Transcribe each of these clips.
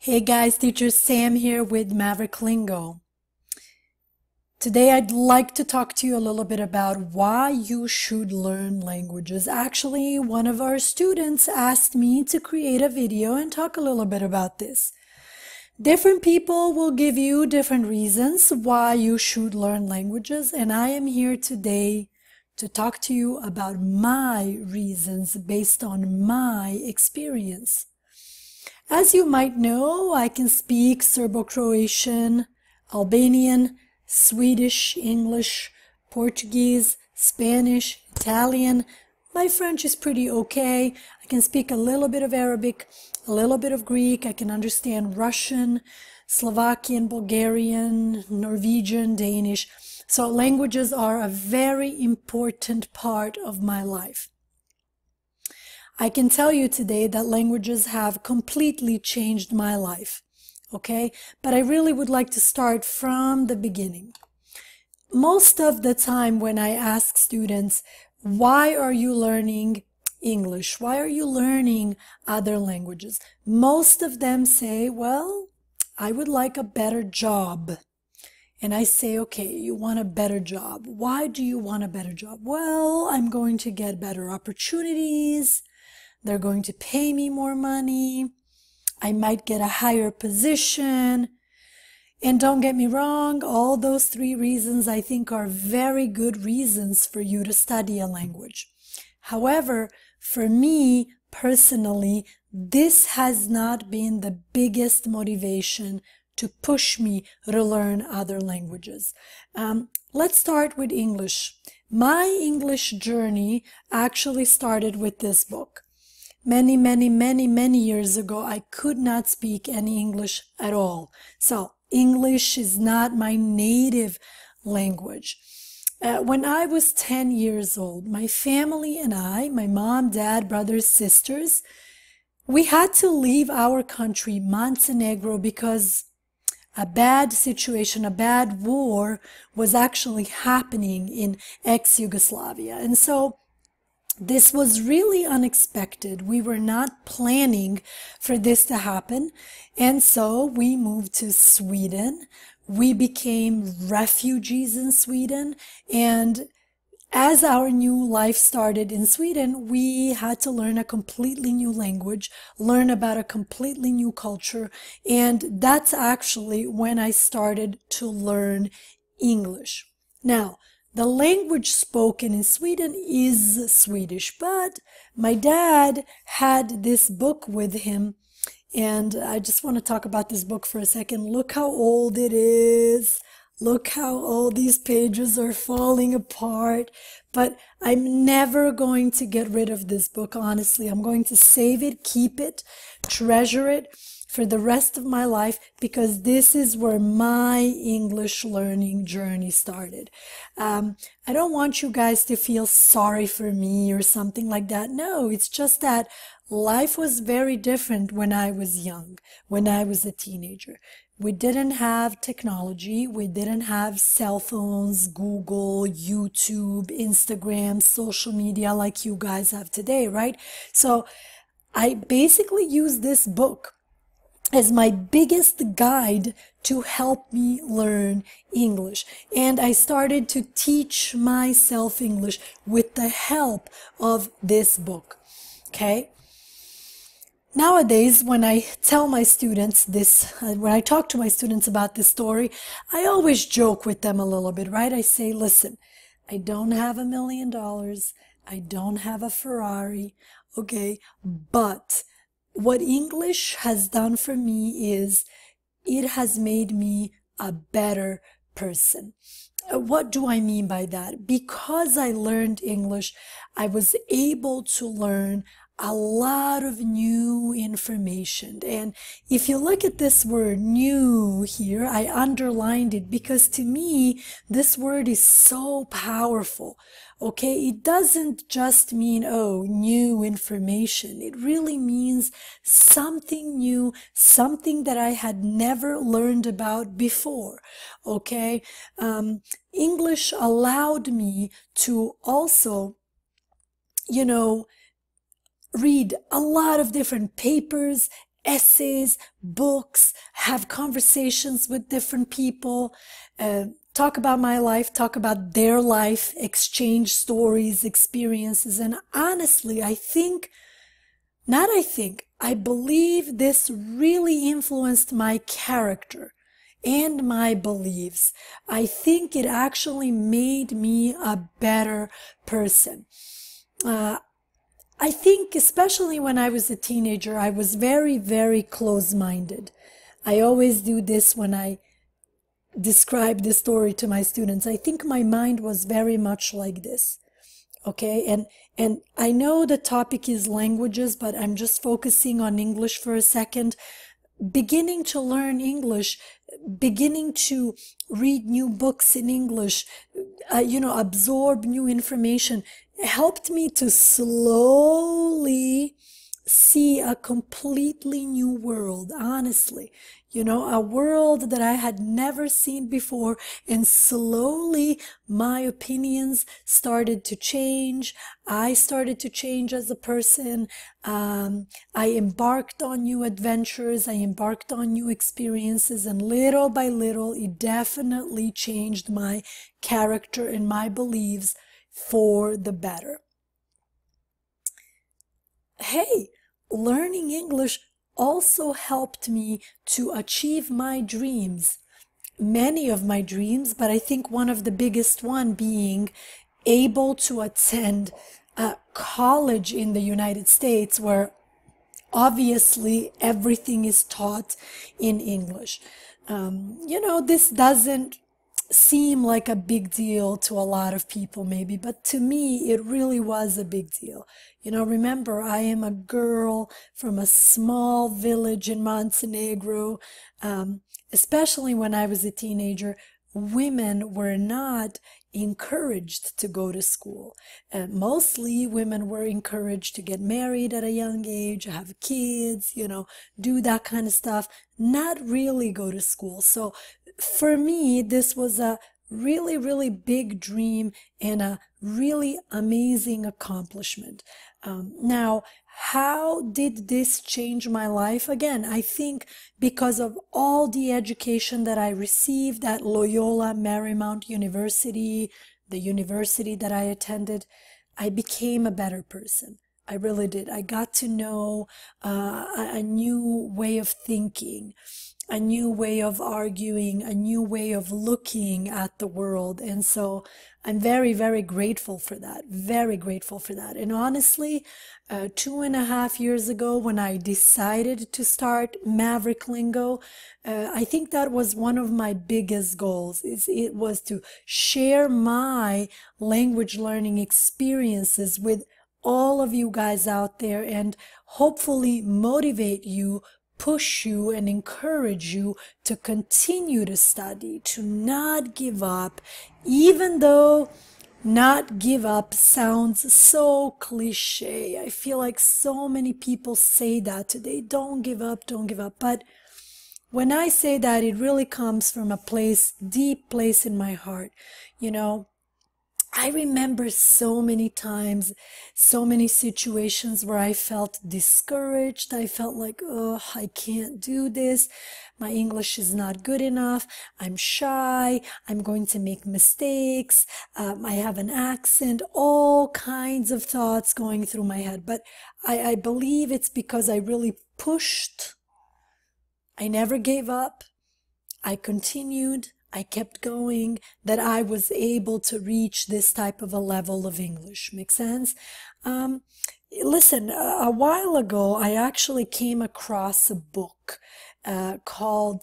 Hey guys, teacher Sam here with Maverick Lingo. Today I'd like to talk to you a little bit about why you should learn languages. Actually, one of our students asked me to create a video and talk a little bit about this. Different people will give you different reasons why you should learn languages, and I am here today to talk to you about my reasons based on my experience. As you might know, I can speak Serbo-Croatian, Albanian, Swedish, English, Portuguese, Spanish, Italian. My French is pretty okay. I can speak a little bit of Arabic, a little bit of Greek. I can understand Russian, Slovakian, Bulgarian, Norwegian, Danish. So languages are a very important part of my life. I can tell you today that languages have completely changed my life, okay? But I really would like to start from the beginning. Most of the time when I ask students, why are you learning English? Why are you learning other languages? Most of them say, well, I would like a better job. And I say, okay, you want a better job. Why do you want a better job? Well, I'm going to get better opportunities. They're going to pay me more money. I might get a higher position. And don't get me wrong, all those three reasons I think are very good reasons for you to study a language. However, for me personally, this has not been the biggest motivation to push me to learn other languages. Let's start with English. My English journey actually started with this book. Many years ago, I could not speak any English at all. So English is not my native language. When I was 10 years old, my family and I, my mom, dad, brothers, sisters, we had to leave our country, Montenegro, because a bad situation, a bad war was actually happening in ex-Yugoslavia. And so this was really unexpected. We were not planning for this to happen. And so we moved to Sweden. We became refugees in Sweden. And as our new life started in Sweden, we had to learn a completely new language, learn about a completely new culture. And that's actually when I started to learn English. Now, the language spoken in Sweden is Swedish, but my dad had this book with him, and I just want to talk about this book for a second. Look how old it is. Look how all these pages are falling apart. But I'm never going to get rid of this book, honestly. I'm going to save it, keep it, treasure it for the rest of my life, because this is where my English learning journey started. I don't want you guys to feel sorry for me or something like that. No, it's just that life was very different when I was young, when I was a teenager. We didn't have technology. We didn't have cell phones, Google, YouTube, Instagram, social media like you guys have today, right? So I basically used this book as my biggest guide to help me learn English. And I started to teach myself English with the help of this book, okay? Nowadays, when I tell my students this, when I talk to my students about this story, I always joke with them a little bit, right? I say, listen, I don't have $1 million. I don't have a Ferrari, okay? But what English has done for me is it has made me a better person. What do I mean by that? Because I learned English, I was able to learn a lot of new information. And if you look at this word new here, I underlined it because to me, this word is so powerful. Okay, it doesn't just mean, oh, new information. It really means something new, something that I had never learned about before. Okay, English allowed me to also, read a lot of different papers essays, books, have conversations with different people, talk about my life, talk about their life, exchange stories, experiences. And honestly, I believe this really influenced my character and my beliefs. I think it actually made me a better person. I think, especially when I was a teenager, I was very, very close-minded. I always do this when I describe this story to my students. I think my mind was very much like this. Okay, and I know the topic is languages, but I'm just focusing on English for a second. Beginning to learn English, beginning to read new books in English, absorb new information, helped me to slowly see a completely new world, honestly. A world that I had never seen before, and slowly my opinions started to change. I started to change as a person. I embarked on new adventures. I embarked on new experiences, and little by little, it definitely changed my character and my beliefs for the better. Hey, learning English also helped me to achieve my dreams, many of my dreams, but I think one of the biggest one being able to attend college in the United States, where obviously everything is taught in English. This doesn't seem like a big deal to a lot of people maybe, but to me it really was a big deal. Remember, I am a girl from a small village in Montenegro. Especially when I was a teenager, women were not encouraged to go to school. Mostly women were encouraged to get married at a young age, have kids, do that kind of stuff, not really go to school. So for me, this was a really, really big dream and a really amazing accomplishment. Now, how did this change my life? Again, I think because of all the education that I received at Loyola Marymount University, the university that I attended, I became a better person. I really did. I got to know a new way of thinking, a new way of arguing, a new way of looking at the world. And so I'm very, very grateful for that. Very grateful for that. And honestly, 2.5 years ago, when I decided to start Maverick Lingo, I think that was one of my biggest goals. It was to share my language learning experiences with all of you guys out there and hopefully motivate you, push you, and encourage you to continue to study, to not give up, even though not give up sounds so cliche. I feel like so many people say that today. Don't give up, don't give up. But when I say that, it really comes from a place, deep place in my heart. I remember so many times, so many situations where I felt discouraged. I felt like, oh, I can't do this. My English is not good enough. I'm shy. I'm going to make mistakes. I have an accent, all kinds of thoughts going through my head. But I believe it's because I really pushed. I never gave up. I continued. I kept going, that I was able to reach this type of a level of English. Make sense? Listen, a while ago, I actually came across a book called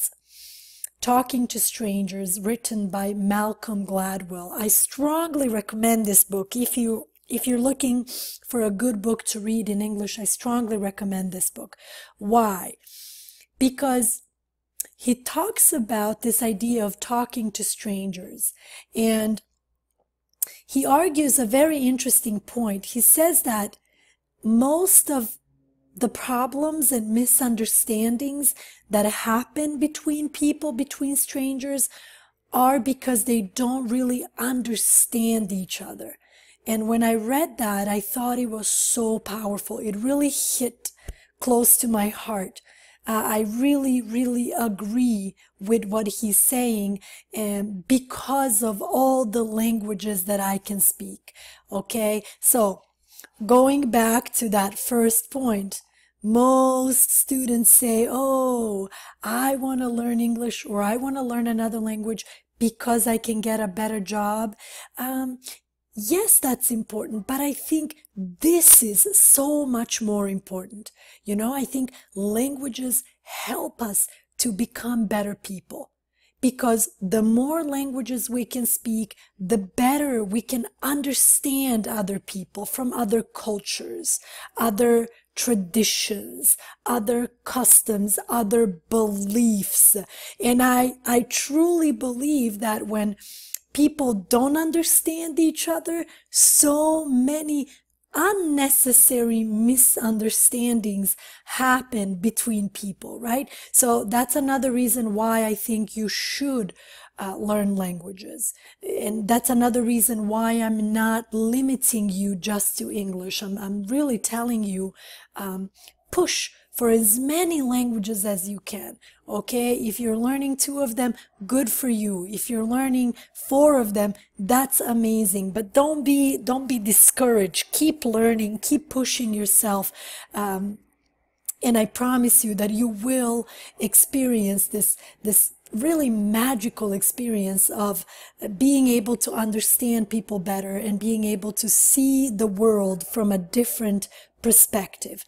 Talking to Strangers, written by Malcolm Gladwell. I strongly recommend this book. If you're looking for a good book to read in English, I strongly recommend this book. Why? Because he talks about this idea of talking to strangers, and he argues a very interesting point. He says that most of the problems and misunderstandings that happen between people, between strangers, are because they don't really understand each other. And when I read that, I thought it was so powerful. It really hit close to my heart. I really, really agree with what he's saying, and because of all the languages that I can speak. Okay, so going back to that first point, most students say, oh, I want to learn English or I want to learn another language because I can get a better job. Um, Yes, that's important, but I think this is so much more important. I think languages help us to become better people because the more languages we can speak, the better we can understand other people from other cultures, other traditions, other customs, other beliefs. And I truly believe that when people don't understand each other, so many unnecessary misunderstandings happen between people, right? So that's another reason why I think you should learn languages. And that's another reason why I'm not limiting you just to English. I'm really telling you, push for as many languages as you can. Okay, if you're learning 2 of them, good for you. If you're learning 4 of them, that's amazing. But don't be discouraged. Keep learning, keep pushing yourself. And I promise you that you will experience this really magical experience of being able to understand people better and being able to see the world from a different perspective.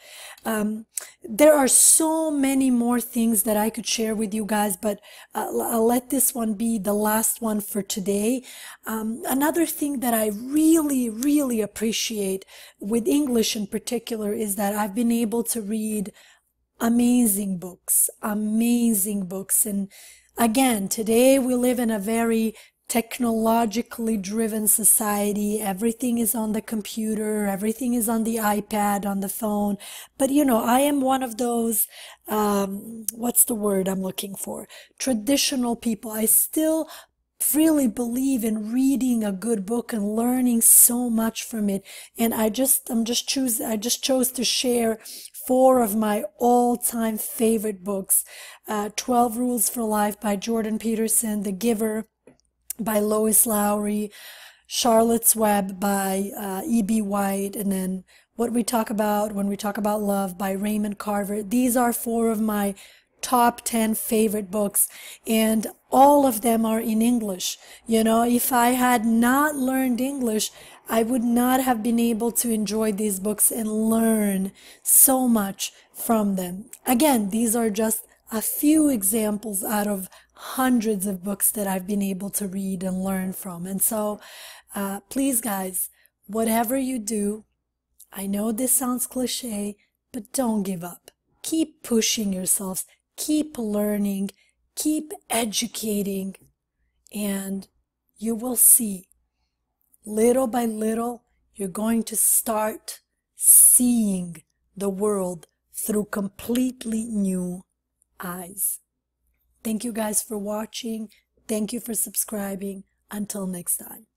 There are so many more things that I could share with you guys, but I'll let this one be the last one for today. Another thing that I really, really appreciate with English in particular is that I've been able to read amazing books, amazing books. And again, today we live in a very technologically driven society. Everything is on the computer, everything is on the iPad, on the phone. But I am one of those, what's the word I'm looking for? Traditional people. I still really believe in reading a good book and learning so much from it. And I just chose to share 4 of my all-time favorite books. 12 Rules for Life by Jordan Peterson, The Giver by Lois Lowry, Charlotte's Web by E.B. White, and then What We Talk About When We Talk About Love by Raymond Carver. These are 4 of my top 10 favorite books, and all of them are in English. If I had not learned English, I would not have been able to enjoy these books and learn so much from them. Again, these are just a few examples out of hundreds of books that I've been able to read and learn from. And so, please, guys, whatever you do, I know this sounds cliche, but don't give up. Keep pushing yourselves, keep learning, keep educating, and you will see, little by little, you're going to start seeing the world through completely new eyes. Thank you guys for watching. Thank you for subscribing. Until next time.